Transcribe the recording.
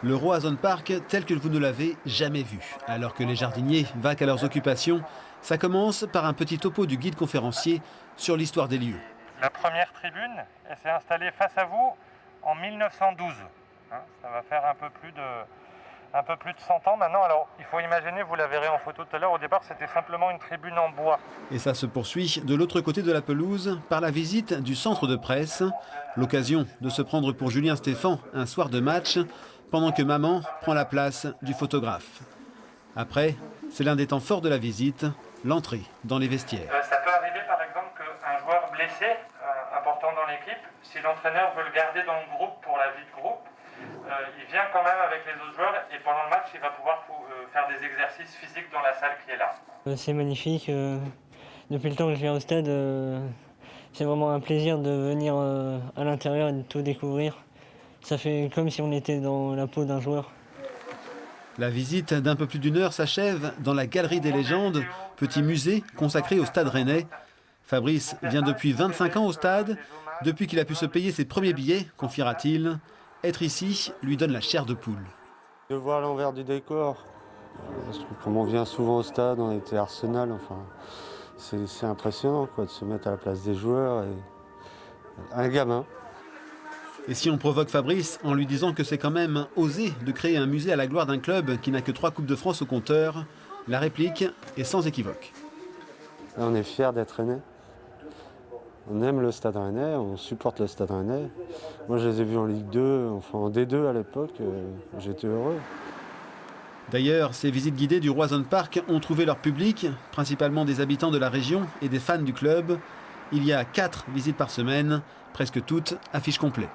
Le Roazhon Park tel que vous ne l'avez jamais vu. Alors que les jardiniers vaquent à leurs occupations, ça commence par un petit topo du guide conférencier sur l'histoire des lieux. La première tribune, elle s'est installée face à vous en 1912. Ça va faire un peu plus de 100 ans maintenant. Alors, il faut imaginer, vous la verrez en photo tout à l'heure, au départ, c'était simplement une tribune en bois. Et ça se poursuit de l'autre côté de la pelouse par la visite du centre de presse. L'occasion de se prendre pour Julien Stéphan un soir de match, pendant que maman prend la place du photographe. Après, c'est l'un des temps forts de la visite, l'entrée dans les vestiaires. Ça peut arriver par exemple qu'un joueur blessé, important dans l'équipe, si l'entraîneur veut le garder dans le groupe pour la vie de groupe, il vient quand même avec les autres joueurs et pendant le match, il va pouvoir faire des exercices physiques dans la salle qui est là. C'est magnifique. Depuis le temps que je viens au stade, c'est vraiment un plaisir de venir à l'intérieur et de tout découvrir. Ça fait comme si on était dans la peau d'un joueur. La visite d'un peu plus d'une heure s'achève dans la Galerie des légendes, petit musée consacré au Stade Rennais. Fabrice vient depuis 25 ans au stade. Depuis qu'il a pu se payer ses premiers billets, confiera-t-il, être ici lui donne la chair de poule. De voir l'envers du décor, parce que comme on vient souvent au stade, on était Arsenal, enfin, c'est impressionnant quoi, de se mettre à la place des joueurs. Et un gamin. Et si on provoque Fabrice en lui disant que c'est quand même osé de créer un musée à la gloire d'un club qui n'a que 3 Coupes de France au compteur, la réplique est sans équivoque. Là, on est fiers d'être Rennais. On aime le Stade Rennais, on supporte le Stade Rennais. Moi, je les ai vus en Ligue 2, enfin en D2 à l'époque, j'étais heureux. D'ailleurs, ces visites guidées du Roazhon Park ont trouvé leur public, principalement des habitants de la région et des fans du club. Il y a 4 visites par semaine, presque toutes à fiche complète.